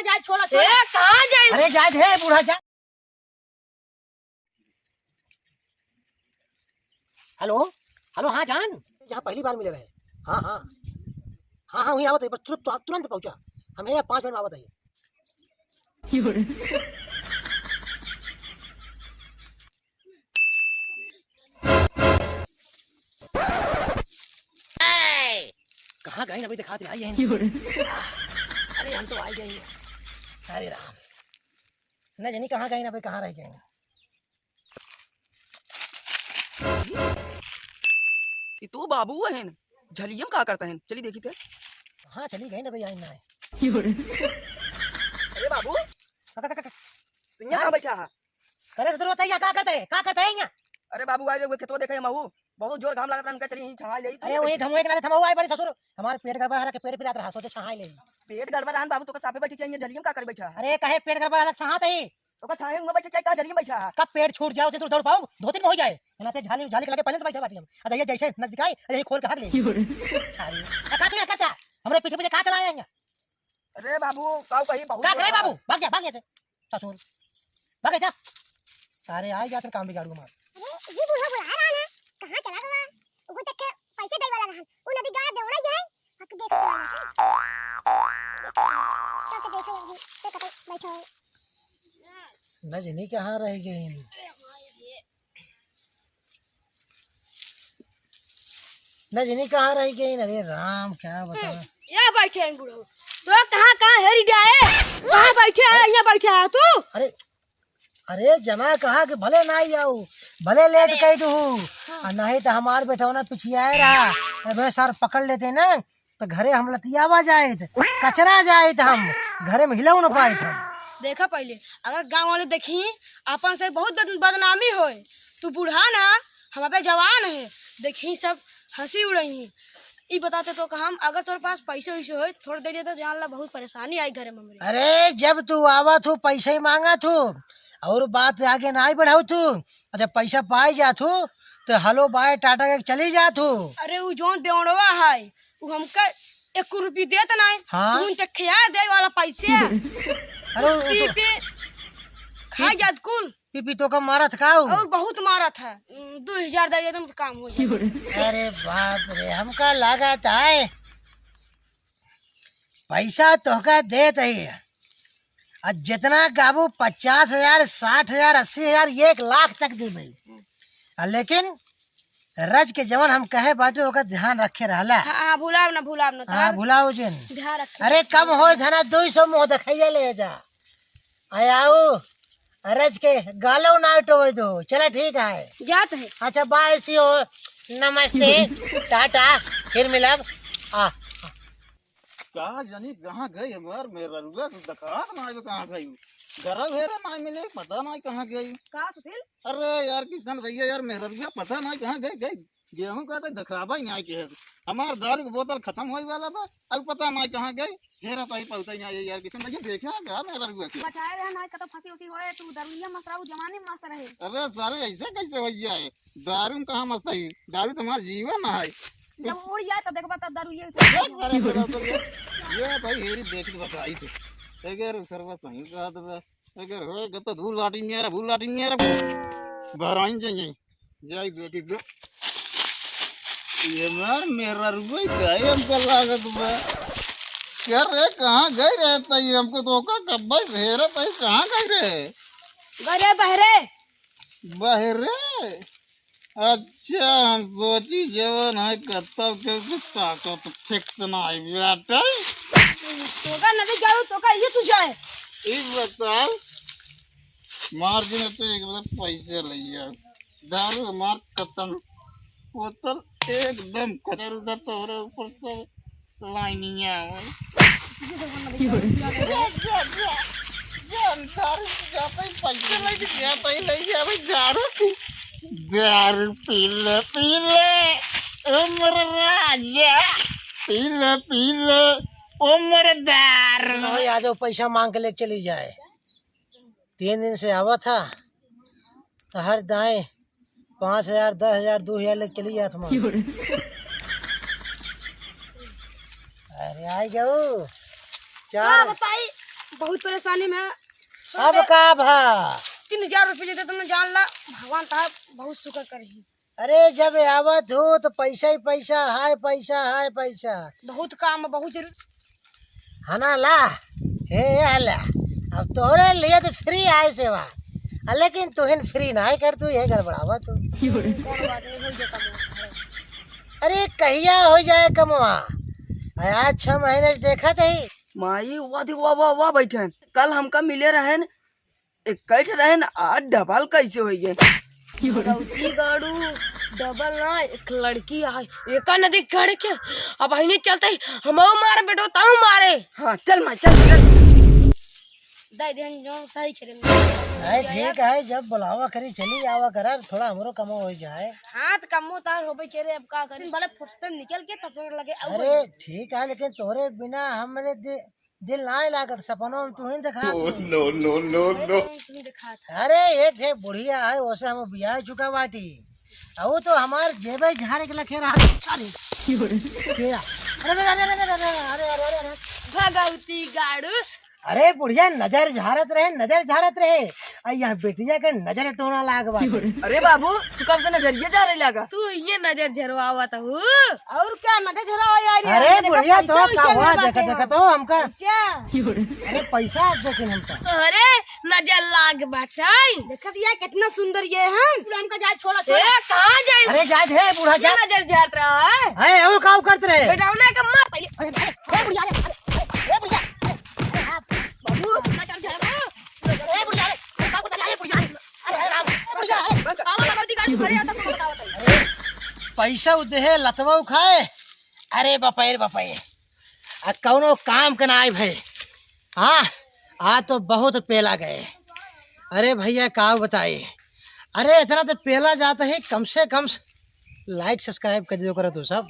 के जाए छोड़ा कहाँ जाए? अरे जाए दे बूढ़ा जा। हेलो हेलो, हाँ जान, जहाँ पहली बार मिले रहे। हाँ हाँ हाँ हाँ, वहीं आवत है, बस तुरंत पहुँचा। हम यहाँ 5 मिनट में आवत है। कहाँ गए अभी दिखाते आई है। अरे हम तो आ गए। अरे राम, न जानी कहाँ गए ना भाई, कहाँ रह गए। ये तो बाबू है झलियम का करता है, चली देखी थे। हाँ चली गई ना भाई, आई ना है। अरे बाबू तुम यहाँ कहाँ बैठा है? करे तो बताइए क्या करते हैं, क्या करते हैं यहाँ? अरे बाबू आए वो खेतों देखे महू बहुत जोर घाम लगा था, उनका चली छाई ले। अरे वही धमुए के वाले थमा हुआ है बड़े ससुर, हमारे पेट गड़बड़ है, पेट पिरात रहा, सोचे छाई ले। पेट गड़बड़ा है बाबू, तो साफे बैठी चाहिए, झलियम का कर बैठा? अरे कहे पेट गड़बड़ है छहात है तो छाए में बैठे चाहिए, झलियम बैठा? कब पेट छूट जाओ तो दौड़ पाओ, 2 दिन में हो जाए। इलाते झाली झाली के लगे पहले से बैठा बाटी हम। अच्छा ये जैसे नजदीक आए, अरे खोल के भाग ले। सारी का तू करता हमरे पीछे पीछे कहां चला आएंगे? अरे बाबू काऊ कहीं बहुत क्या करे बाबू, भाग जा से ससुर, भाग जा। सारे आ जाते काम बिगाड़ू मार। अरे ये बूढ़ा बुढ़ा रहा ना, कहां चला गया? वो तक के पैसे दे वाला रहन, वो नदी गाय देवड़ा जाए, हक देख तो देखे लगी ते कतई बैठो न जनी कहां रह गई। न जनी कहां रह गई। अरे राम क्या बताऊं। यहाँ बैठे हैं बूढ़ो, तो कहाँ हेरी जाए? कहाँ बैठे है? यहाँ बैठे है तू? अरे अरे जना कहा कि भले ना ही आऊ, भले लेट कही तू, नहीं तो हमार बेटौना पिछियाए रहा। मैं सर पकड़ लेते ना तो घरे हम लतियावा जाए, कचरा जाए, हम घरे में हिलाऊ न पाए। देखा पहले अगर गांव वाले देखी अपन से बहुत बदनामी होए। तू बूढ़ा ना, हम पे जवान है, देखी सब हंसी उड़ई। ई बताते तो हम अगर तोरे पास पैसे वैसे हो थोड़ी देर तो जान ला बहुत परेशानी आई घरे में। अरे जब तू आवा तू पैसे ही मांगा तू और बात आगे ना ही बढ़ाऊ तू। अच्छा पैसा पाई जा तू तो हलो बाय टाटा के चली जा तू। अरे वो जोन बेवड़वा है वो हमका 1 रुपया देता नहीं। हाँ? तू उनके खिया दे वाला पैसे अरे पी पी खा जात कुल पीपी तो का मारत का और बहुत मारा था। 2000 दे में काम हो जाए। अरे बाप रे, हमका लागत है पैसा तोहका देत है और जितना गाबू 50,000 60,000 80,000 1 लाख तक दी भाई। लेकिन रज के जवन हम कहे बाटे ओका ध्यान रखे रहला। हाँ भुलाव ना हाँ भुलाओ जिन ध्यान रख। अरे कम हो धना 200 मुँह दिखाइए ले जा आयाओ रज के गालो ना टोए दो। चला ठीक है जात है। अच्छा बाय सी हो, नमस्ते टाटा फिर मिलब। कहाँ जानी कहाँ गई हमार मेरा रुआ दखा ना कहाँ गई घर भेरे ना मिले, पता ना कहाँ गई। का सुशील? अरे यार किशन भैया यार मेरा रुआ पता ना कहाँ गई गेहूं काटे दिखावा ही नहीं के हमार दारू की बोतल खत्म हो वाला बा, अब पता ना कहाँ गई। हेरा पाई पहुंचा नहीं यार किशन भैया देखा क्या मेरा रुआ के बचाए रहे ना कतो फंसी उसी होए तू दरुइया मसराऊ जमाने में मस्त रहे। अरे सारे ऐसे कैसे भैया है दारू में कहाँ मस्त है, दारू तुम्हारा जीवन है। जब उड़ जाए तो देखबा तब दारू ये भाई हेरी देख बताई थी अगर सर्व सही बात बा अगर होएगा तो धूल लाटी मेरा बहराइन जाइए जाई बेटी दो ये मार मेरा रुपये गए हमको लागत बा क्या रे कहाँ गए रहता ये हमको तो का कब भाई भेरा भाई कहाँ गए रे गरे बहरे बहरे। अच्छा हम सोची जवन है कत्तव के ताकत फिक्स ना है बेटा तोका नदी जाऊ तोका ये तुझे है एक बताओ मार्जिन तो एक बार पैसे लिया दारू मार खत्म बोतल एकदम खतर उधर तो ऊपर से लाइनिंग है दारू जाता ही पैसे लेके जाता ही ले गया भाई दारू पी ले उम्र राजा पी ले उम्र दारू। आ जाओ पैसा मांग के ले चली जाए। 3 दिन से आवा था तो हर दाएं 5,000 10,000 2,000 ले चली जात मां। अरे आई जाओ क्या चार बताई बहुत परेशानी में अब का भा 3000 रुपये देते तुमने जान ला भगवान साहब बहुत शुक्र करी। अरे जब आवत हो तो पैसा ही पैसा, हाय पैसा, हाय पैसा। बहुत काम है, बहुत जरूर हना ला हे हला अब तोहरे लिए तो फ्री आए सेवा, लेकिन तुहिन फ्री ना कर, तू ये गड़बड़ावा तू। कौन बात नहीं, हो जाता है। अरे कहिया हो जाए कमवा, आज 6 महीने से देखा थे। माई वाह देखो, वाह वाह वाह बैठे हैं। कल हमका मिले रहन एक कैठ रहन, आज डबल कैसे हो गए। गौती गाड़ू डबल ना, एक लड़की आई एक नदी खड़े के अब नहीं चलते हम मारे बेटो ताऊ मारे। हाँ चल माई चल चल। दाई देहन जो सही करे नहीं ठीक है, जब बुलावा करी चली आवा करा, थोड़ा हमरो कमो हो जाए। हाथ कमो तार हो चेरे अब का करी भले फुर्सत में निकल के तब तोड़ लगे अब अरे ठीक है, लेकिन तोरे बिना हमरे दिल ना लागत, सपनों में तू ही दिखा। तुम दिखा था। अरे एक है बुढ़िया है, वैसे हम बियाह चुका बाटी, वो तो हमार जेबे झाड़े के लखे रहा। अरे अरे अरे अरे अरे अरे अरे अरे भगवती गाड़ू अरे बुढ़िया नजर झारत रहे, नजर झारत रहे, यहाँ बेटिया के नजर टोना लाग बा। अरे बाबू तू कब से नजरिए जा रही लगा। तू ये नजर झरवावा था और क्या नजर झरवा यार। अरे बुढ़िया तो का हुआ, देखा देखा तो हमका पैसा अरे पैसा देखे हमका। अरे नजर लाग बैठाई देखत ये कितना सुंदर ये है हमका जाए छोड़ा छोड़ा कहां जाए। अरे जाए थे बूढ़ा जा नजर झर रहा है और काम करते रहे बेटावना का मां पहले अरे बुढ़िया अरे बुढ़िया बाबू नजर झर रहा अरे बुढ़िया अरे बाबू अरे बुढ़िया अरे राम बुढ़िया आवा लगौती गाड़ी घरे आता तो बताओ। पैसा उदे लतवा खाए। अरे बपाई बपाई कौनो काम के ना आए भाई। हाँ आज तो बहुत पेला गए। अरे भैया का बताए, अरे इतना तो पेला जाता है, कम से कम लाइक सब्सक्राइब कर दो करो तो सब।